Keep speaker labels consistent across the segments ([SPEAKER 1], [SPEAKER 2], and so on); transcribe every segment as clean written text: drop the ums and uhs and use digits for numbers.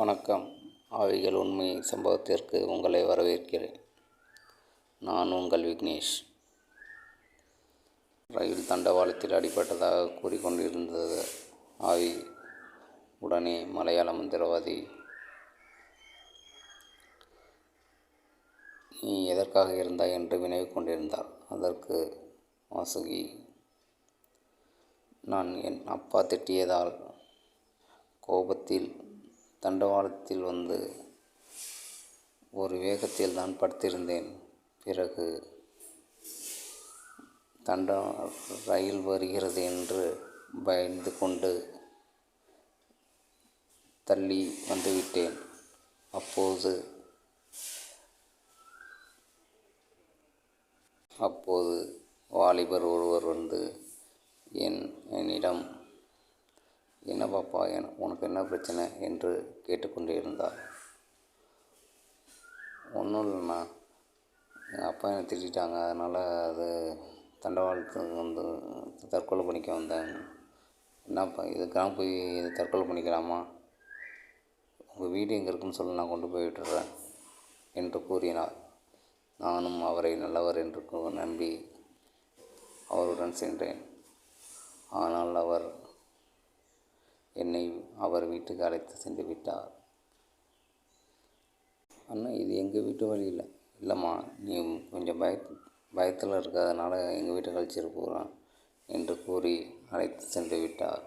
[SPEAKER 1] வணக்கம். ஆவிகள் உண்மை சம்பவத்திற்கு உங்களை வரவேற்கிறேன். நான் உங்கள் விக்னேஷ். ரயில் தண்டவாளத்தில் அடிபட்டதாக கூறிக்கொண்டிருந்தது ஆவி. உடனே மலையாள மந்திரவாதி, நீ எதற்காக இருந்தாய் என்று வினவிக் கொண்டிருந்தார். அதற்கு வாசுகி, நான் என் அப்பா திட்டியதால் கோபத்தில் தண்டவாளத்தில் வந்து ஒரு வேகத்தில் தான் படுத்திருந்தேன். பிறகு ரயில் வருகிறது என்று பயந்து கொண்டு தள்ளி வந்துவிட்டேன். அப்போது வாலிபர் ஒருவர் வந்து என்னிடம், என்ன பாப்பா, உனக்கு என்ன பிரச்சனை என்று கேட்டுக்கொண்டிருந்தார். ஒன்றும் இல்லைண்ணா, எங்கள் அப்பா என்னை திட்டாங்க, அதனால் அது தண்டவாளத்துக்கு வந்து தற்கொலை பண்ணிக்க வந்தேன். என்னப்பா, இதுக்கெல்லாம் போய் தற்கொலை பண்ணிக்கலாமா? உங்கள் வீடு எங்கே இருக்குன்னு சொல்லி நான் கொண்டு போய் விட்டுறேன் என்று கூறினார். நானும் அவரை நல்லவர் என்று நம்பி அவருடன் சென்றேன். ஆனால் என்னை அவர் வீட்டுக்கு அழைத்து சென்று விட்டார். அண்ணா, இது எங்கள் வீட்டு வழி இல்லைம்மா, நீ கொஞ்சம் பயத்தில் இருக்கிறதுனால எங்கள் வீட்டை கழிச்சிட்டு போகிறான் என்று கூறி அழைத்து சென்று விட்டார்.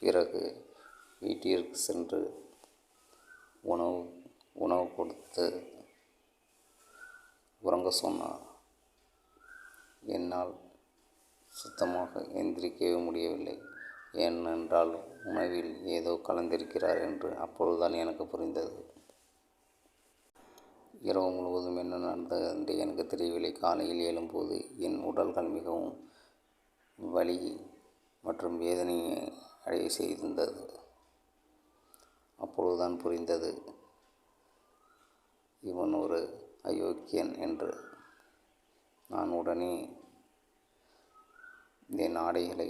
[SPEAKER 1] பிறகு வீட்டிற்கு சென்று உணவு கொடுத்து உறங்க சொன்னார். என்னால் சுத்தமாக எந்திரிக்கவே முடியவில்லை. ஏனென்றால் உணவில் ஏதோ கலந்திருக்கிறார் என்று அப்பொழுதுதான் எனக்கு புரிந்தது. இரவு முழுவதும் என்ன நடந்தது என்று எனக்கு தெரியவில்லை. காலையில் எழும்போது என் உடல்கள் மிகவும் வலி மற்றும் வேதனையை அடைய செய்திருந்தது. அப்பொழுதுதான் புரிந்தது, இவன் ஒரு அயோக்கியன் என்று. நான் உடனே என் ஆடைகளை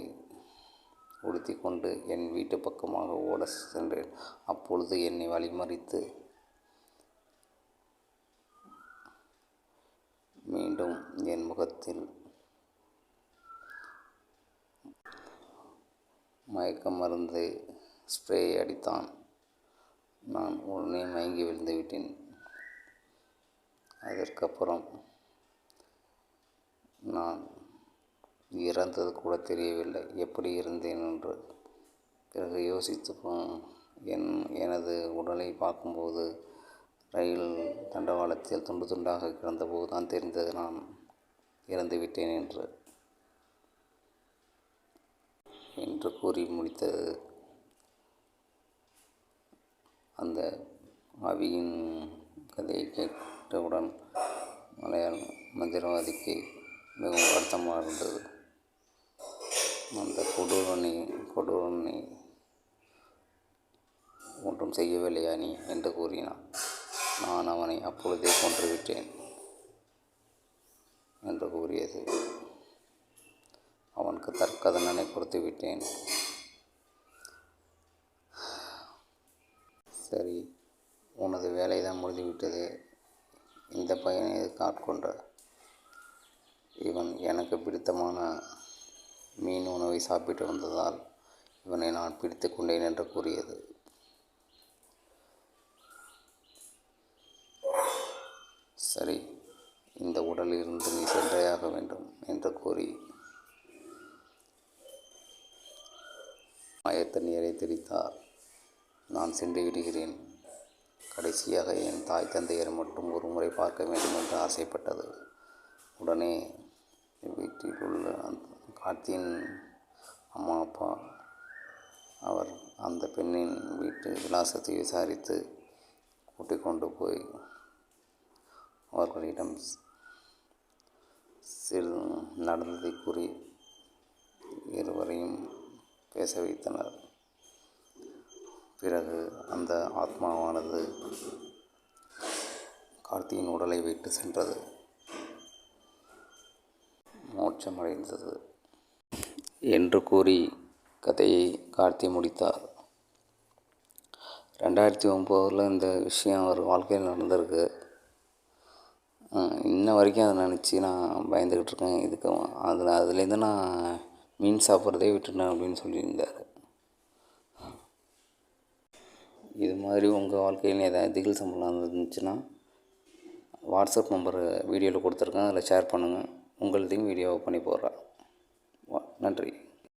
[SPEAKER 1] உடுத்தி கொண்டு என் வீட்டு பக்கமாக ஓட சென்றேன். அப்பொழுது என்னை வழிமறித்து மீண்டும் என் முகத்தில் மயக்க மருந்து ஸ்ப்ரே அடித்தான். நான் உடனே மயங்கி விழுந்து விட்டேன். அதற்கப்புறம் நான் இறந்தது கூட தெரியவில்லை, எப்படி இருந்தேன் என்று. பிறகு யோசித்து எனது உடலை பார்க்கும்போது ரயில் தண்டவாளத்தில் துண்டு துண்டாக கிடந்தபோது தான் தெரிந்தது நான் இறந்து விட்டேன் என்று கூறி முடித்தது. அந்த ஆவியின் கதையை கேட்டவுடன் மலையாள மந்திரவாதிக்கு மிகவும் வருத்தமாக இருந்தது. அந்த கொடூரனை ஒன்றும் செய்யவில்லையா நீ என்று கூறினான். நான் அவனை அப்பொழுதே கொன்றுவிட்டேன் என்று கூறியது. அவனுக்கு தக்க தண்டனை கொடுத்து விட்டேன். சரி, உனது வேலை தான் முடிந்துவிட்டது. இந்த பையனை எதுக்கு ஆட்கொண்ட? இவன் எனக்கு பிடித்தமான மீன் உணவை சாப்பிட்டு வந்ததால் இவனை நான் பிடித்து கொண்டேன் என்று கூறியது. சரி, இந்த உடலில் இருந்து நீ சென்றையாக வேண்டும் என்று கூறி மயத்தண்ணீரை தெளித்தார். நான் சென்று விடுகிறேன். கடைசியாக என் தாய் தந்தையரை மட்டும் ஒரு முறை பார்க்க வேண்டும் என்று ஆசைப்பட்டது. உடனே வீட்டில் உள்ள கார்த்தியின் அம்மா அப்பா அவர் அந்த பெண்ணின் வீட்டு விலாசத்தை விசாரித்து கூட்டிக் கொண்டு போய் அவர்களிடம் நடந்ததை கூறி இருவரையும் பேச வைத்தனர். பிறகு அந்த ஆத்மாவானது கார்த்தியின் உடலை விட்டு சென்றது, மோட்சமடைந்தது என்று கூறி கதையை கார்த்தி முடித்தார். 2009 இந்த விஷயம் அவர் வாழ்க்கையில் நடந்திருக்கு. இன்ன வரைக்கும் அதை நினச்சி நான் பயந்துக்கிட்டு இருக்கேன். அதுலேருந்து நான் மீன் சாப்பிட்றதே விட்டுட்டேன் அப்படின்னு சொல்லியிருந்தார். இது மாதிரி உங்கள் வாழ்க்கையில் ஏதாவது திகில் சம்பளம் இருந்துச்சுன்னா வாட்ஸ்அப் நம்பர் வீடியோவில் கொடுத்துருக்கேன், அதில் ஷேர் பண்ணுங்கள். உங்களதையும் வீடியோவை பண்ணி போடுறேன். நன்றி.